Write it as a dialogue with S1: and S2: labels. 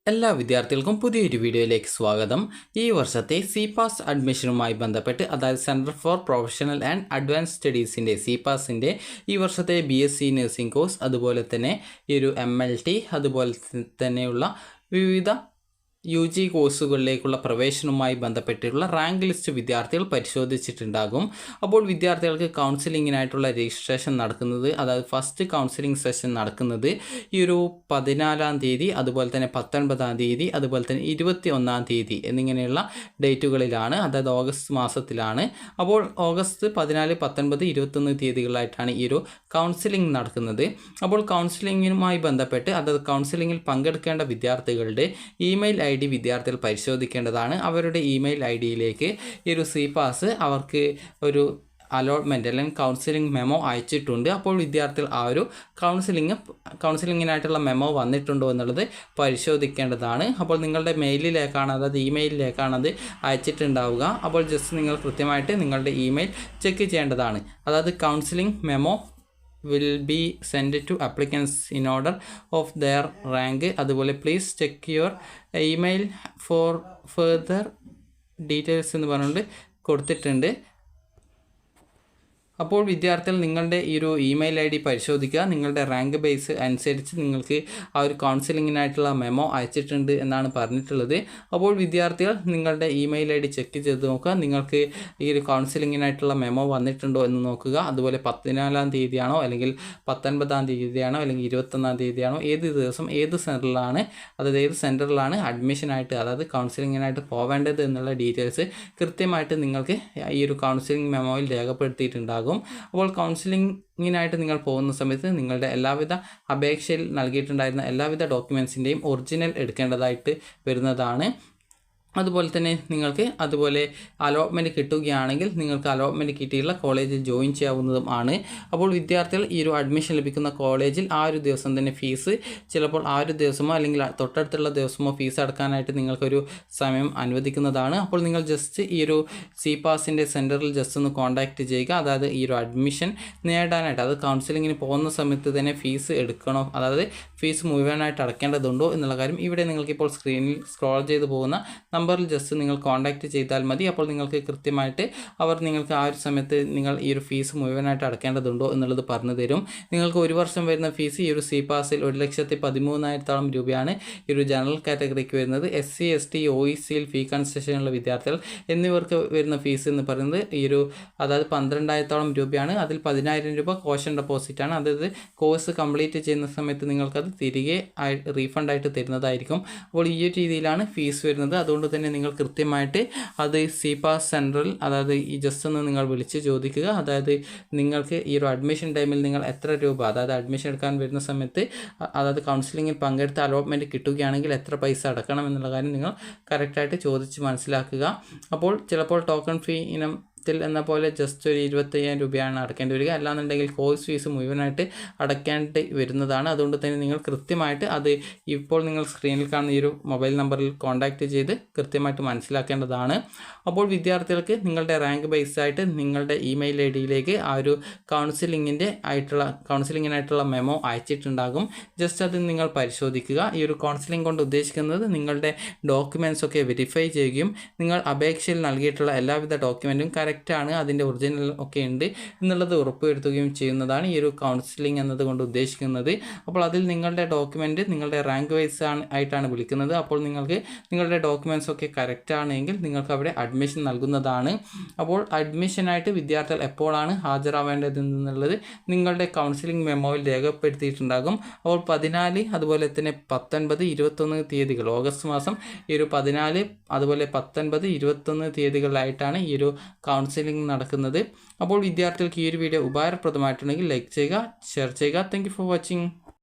S1: എല്ലാ വിദ്യാർത്ഥികൾക്കും പുതിയൊരു വീഡിയോയിലേക്ക് സ്വാഗതം. ഈ വർഷത്തെ CPAS അഡ്മിഷനുമായി ബന്ധപ്പെട്ട്, അതായത് centre for professional and advance സ്റ്റഡീസിൻ്റെ CPASൻ്റെ ഈ വർഷത്തെ BSc നഴ്സിംഗ് കോഴ്സ്, അതുപോലെ തന്നെ ഈ ഒരു MLT, അതുപോലെ തന്നെയുള്ള വിവിധ UG കോഴ്സുകളിലേക്കുള്ള പ്രവേശനവുമായി ബന്ധപ്പെട്ടിട്ടുള്ള റാങ്ക് ലിസ്റ്റ് വിദ്യാർത്ഥികൾ പരിശോധിച്ചിട്ടുണ്ടാകും. അപ്പോൾ വിദ്യാർത്ഥികൾക്ക് കൗൺസിലിങ്ങിനായിട്ടുള്ള രജിസ്ട്രേഷൻ നടക്കുന്നത്, അതായത് ഫസ്റ്റ് കൗൺസിലിംഗ് സെഷൻ നടക്കുന്നത് ഈ ഒരു 14-ാം തീയതി, അതുപോലെ തന്നെ 19-ാം തീയതി, അതുപോലെ തന്നെ 21-ാം തീയതി എന്നിങ്ങനെയുള്ള ഡേറ്റുകളിലാണ്, അതായത് ഓഗസ്റ്റ് മാസത്തിലാണ്. അപ്പോൾ ഓഗസ്റ്റ് 14, 19, 21 തീയതികളായിട്ടാണ് ഈ ഒരു കൗൺസിലിംഗ് നടക്കുന്നത്. അപ്പോൾ കൗൺസിലിങ്ങിനുമായി ബന്ധപ്പെട്ട്, അതായത് കൗൺസിലിങ്ങിൽ പങ്കെടുക്കേണ്ട വിദ്യാർത്ഥികളുടെ ഇമെയിൽ ID വിദ്യാർത്ഥികൾ പരിശോധിക്കേണ്ടതാണ്. അവരുടെ ഇമെയിൽ IDയിലേക്ക് ഈ ഒരു CPAS അവർക്ക് ഒരു അലോട്ട്മെൻറ്റ് അല്ലെങ്കിൽ കൗൺസിലിംഗ് മെമ്മോ അയച്ചിട്ടുണ്ട്. അപ്പോൾ വിദ്യാർത്ഥികൾ ആ ഒരു കൗൺസിലിങ്ങിനായിട്ടുള്ള മെമ്മോ വന്നിട്ടുണ്ടോ എന്നുള്ളത് പരിശോധിക്കേണ്ടതാണ്. അപ്പോൾ നിങ്ങളുടെ മെയിലിലേക്കാണ്, അതായത് ഇമെയിലിലേക്കാണ് അത് അയച്ചിട്ടുണ്ടാവുക. അപ്പോൾ ജസ്റ്റ് നിങ്ങൾ കൃത്യമായിട്ട് നിങ്ങളുടെ ഇമെയിൽ ചെക്ക് ചെയ്യേണ്ടതാണ്. അതായത് counselling memo will be sent to applicants in order of their rank. അതുപോലെ please check your email four further details എന്ന് പറഞ്ഞുകൊണ്ട് കൊടുത്തിട്ടുണ്ട്. അപ്പോൾ വിദ്യാർത്ഥികൾ നിങ്ങളുടെ ഈ ഒരു ഇമെയിൽ ID പരിശോധിക്കുക. നിങ്ങളുടെ റാങ്ക് ബേസ് അനുസരിച്ച് നിങ്ങൾക്ക് ആ ഒരു കൗൺസിലിങ്ങിനായിട്ടുള്ള മെമ്മോ അയച്ചിട്ടുണ്ട് എന്നാണ് പറഞ്ഞിട്ടുള്ളത്. അപ്പോൾ വിദ്യാർത്ഥികൾ നിങ്ങളുടെ ഇമെയിൽ ID ചെക്ക് ചെയ്ത് നോക്കുക. നിങ്ങൾക്ക് ഈ ഒരു കൗൺസിലിങ്ങിനായിട്ടുള്ള മെമ്മോ വന്നിട്ടുണ്ടോ എന്ന് നോക്കുക. അതുപോലെ 14-ാം തീയതിയാണോ, അല്ലെങ്കിൽ 19-ാം തീയതിയാണോ, അല്ലെങ്കിൽ 21-ാം തീയതിയാണോ, ഏത് ദിവസം ഏത് സെൻറ്ററിലാണ്, അതായത് ഏത് സെൻറ്ററിലാണ് അഡ്മിഷനായിട്ട്, അതായത് കൗൺസിലിങ്ങിനായിട്ട് പോവേണ്ടത് എന്നുള്ള ഡീറ്റെയിൽസ് കൃത്യമായിട്ട് നിങ്ങൾക്ക് ഈ ഒരു കൗൺസിലിംഗ് മെമ്മോയിൽ രേഖപ്പെടുത്തിയിട്ടുണ്ടാകും. അപ്പോൾ കൗൺസിലിങ്ങിനായിട്ട് നിങ്ങൾ പോകുന്ന സമയത്ത് നിങ്ങളുടെ എല്ലാവിധ അപേക്ഷയിൽ നൽകിയിട്ടുണ്ടായിരുന്ന എല്ലാവിധ ഡോക്യുമെൻസിൻ്റെയും ഒറിജിനൽ എടുക്കേണ്ടതായിട്ട് വരുന്നതാണ്. അതുപോലെ തന്നെ നിങ്ങൾക്ക് അതുപോലെ അലോട്ട്മെൻറ്റ് കിട്ടുകയാണെങ്കിൽ നിങ്ങൾക്ക് അലോട്ട്മെൻറ്റ് കിട്ടിയുള്ള കോളേജിൽ ജോയിൻ ചെയ്യാവുന്നതും ആണ്. അപ്പോൾ വിദ്യാർത്ഥികൾ ഈ ഒരു അഡ്മിഷൻ ലഭിക്കുന്ന കോളേജിൽ ആ ഒരു ദിവസം തന്നെ ഫീസ്, ചിലപ്പോൾ ആ ഒരു ദിവസമോ അല്ലെങ്കിൽ തൊട്ടടുത്തുള്ള ദിവസമോ ഫീസ് അടക്കാനായിട്ട് നിങ്ങൾക്കൊരു സമയം അനുവദിക്കുന്നതാണ്. അപ്പോൾ നിങ്ങൾ ജസ്റ്റ് ഈ ഒരു CPASൻ്റെ സെൻറ്ററിൽ ജസ്റ്റ് ഒന്ന് കോൺടാക്റ്റ് ചെയ്യുക. അതായത് ഈ ഒരു അഡ്മിഷൻ നേടാനായിട്ട്, അത് കൗൺസിലിങ്ങിന് പോകുന്ന സമയത്ത് തന്നെ ഫീസ് എടുക്കണോ, അതായത് ഫീസ് മുഴുവനായിട്ട് അടയ്ക്കേണ്ടതുണ്ടോ എന്നുള്ള കാര്യം ഇവിടെ നിങ്ങൾക്കിപ്പോൾ സ്ക്രീനിൽ സ്ക്രോൾ ചെയ്ത് പോകുന്ന നമ്പറിൽ ജസ്റ്റ് നിങ്ങൾ കോൺടാക്റ്റ് ചെയ്താൽ മതി. അപ്പോൾ നിങ്ങൾക്ക് കൃത്യമായിട്ട് അവർ നിങ്ങൾക്ക് ആ ഒരു സമയത്ത് നിങ്ങൾ ഈ ഒരു ഫീസ് മുഴുവനായിട്ട് അടയ്ക്കേണ്ടതുണ്ടോ എന്നുള്ളത് പറഞ്ഞു തരും. നിങ്ങൾക്ക് ഒരു വർഷം വരുന്ന ഫീസ് ഈ ഒരു CPASൽ 1,13,000 രൂപയാണ്. ഈ ഒരു ജനറൽ കാറ്റഗറിക്ക് വരുന്നത്. SC ST OECയിൽ ഫീ കൺസെഷനുള്ള വിദ്യാർത്ഥികൾ എന്നിവർക്ക് വരുന്ന ഫീസ് എന്ന് പറയുന്നത് ഈ ഒരു, അതായത് 12,000 രൂപയാണ്. അതിൽ 10,000 രൂപ കോഷൻ ഡെപ്പോസിറ്റാണ്. അതായത് കോഴ്സ് കംപ്ലീറ്റ് ചെയ്യുന്ന സമയത്ത് നിങ്ങൾക്കത് തിരികെ റീഫണ്ടായിട്ട് തരുന്നതായിരിക്കും. അപ്പോൾ ഈ ഒരു രീതിയിലാണ് ഫീസ് വരുന്നത്. അതുകൊണ്ട് തന്നെ നിങ്ങൾ കൃത്യമായിട്ട് അത് CPAS സെൻറ്ററിൽ, അതായത് ഈ ജസ്റ്റ് ഒന്ന് നിങ്ങൾ വിളിച്ച് ചോദിക്കുക. അതായത് നിങ്ങൾക്ക് ഈ ഒരു അഡ്മിഷൻ ടൈമിൽ നിങ്ങൾ എത്ര രൂപ, അതായത് അഡ്മിഷൻ എടുക്കാൻ വരുന്ന സമയത്ത്, അതായത് കൗൺസിലിങ്ങിൽ പങ്കെടുത്ത് അലോട്ട്മെൻറ്റ് കിട്ടുകയാണെങ്കിൽ എത്ര പൈസ അടക്കണം എന്നുള്ള കാര്യം നിങ്ങൾ കറക്റ്റായിട്ട് ചോദിച്ച് മനസ്സിലാക്കുക. അപ്പോൾ ചിലപ്പോൾ ടോക്കൺ ഫീ എന്ന പോലെ ജസ്റ്റ് ഒരു 25,000 രൂപയാണ് അടയ്ക്കേണ്ടി വരിക. അല്ലാന്നുണ്ടെങ്കിൽ കോഴ്സ് ഫീസ് മുഴുവനായിട്ട് അടയ്ക്കേണ്ടി വരുന്നതാണ്. അതുകൊണ്ട് തന്നെ നിങ്ങൾ കൃത്യമായിട്ട് അത് ഇപ്പോൾ നിങ്ങൾ സ്ക്രീനിൽ കാണുന്ന ഈ ഒരു മൊബൈൽ നമ്പറിൽ കോൺടാക്റ്റ് ചെയ്ത് കൃത്യമായിട്ട് മനസ്സിലാക്കേണ്ടതാണ്. അപ്പോൾ വിദ്യാർത്ഥികൾക്ക് നിങ്ങളുടെ റാങ്ക് ബേസായിട്ട് നിങ്ങളുടെ ഇമെയിൽ IDയിലേക്ക് ആ ഒരു കൗൺസിലിങ്ങിനായിട്ടുള്ള മെമ്മോ അയച്ചിട്ടുണ്ടാകും. ജസ്റ്റ് അത് നിങ്ങൾ പരിശോധിക്കുക. ഈ ഒരു കൗൺസിലിംഗ് കൊണ്ട് ഉദ്ദേശിക്കുന്നത് നിങ്ങളുടെ ഡോക്യുമെൻറ്റ്സ് ഒക്കെ വെരിഫൈ ചെയ്യുകയും നിങ്ങൾ അപേക്ഷയിൽ നൽകിയിട്ടുള്ള എല്ലാവിധ ഡോക്യുമെൻറ്റും കറക്റ്റാണ്, അതിൻ്റെ ഒറിജിനൽ ഒക്കെ ഉണ്ട് എന്നുള്ളത് ഉറപ്പുവരുത്തുകയും ചെയ്യുന്നതാണ് ഈ ഒരു കൗൺസിലിംഗ് എന്നതുകൊണ്ട് ഉദ്ദേശിക്കുന്നത്. അപ്പോൾ അതിൽ നിങ്ങളുടെ ഡോക്യുമെൻറ്റ് നിങ്ങളുടെ റാങ്ക് വൈസ് ആയിട്ടാണ് വിളിക്കുന്നത്. അപ്പോൾ നിങ്ങൾക്ക് നിങ്ങളുടെ ഡോക്യുമെൻറ്റ്സ് ഒക്കെ കറക്റ്റ് ആണെങ്കിൽ നിങ്ങൾക്ക് അവിടെ അഡ്മിഷൻ നൽകുന്നതാണ്. അപ്പോൾ അഡ്മിഷനായിട്ട് വിദ്യാർത്ഥികൾ എപ്പോഴാണ് ഹാജരാവേണ്ടത് എന്നുള്ളത് നിങ്ങളുടെ കൗൺസിലിംഗ് മെമ്മോയിൽ രേഖപ്പെടുത്തിയിട്ടുണ്ടാകും. അപ്പോൾ 14, അതുപോലെ തന്നെ 19, 21 തീയതികൾ, ഓഗസ്റ്റ് മാസം ഈ ഒരു 14, അതുപോലെ 19, 21 തീയതികളിലായിട്ടാണ് ഈ ഒരു കൗൺസിലിംഗ് നടക്കുന്നത്. അപ്പോൾ വിദ്യാർത്ഥികൾക്ക് ഈ ഒരു വീഡിയോ ഉപകാരപ്രദമായിട്ടുണ്ടെങ്കിൽ ലൈക്ക് ചെയ്യുക, ഷെയർ ചെയ്യുക. Thank you for watching.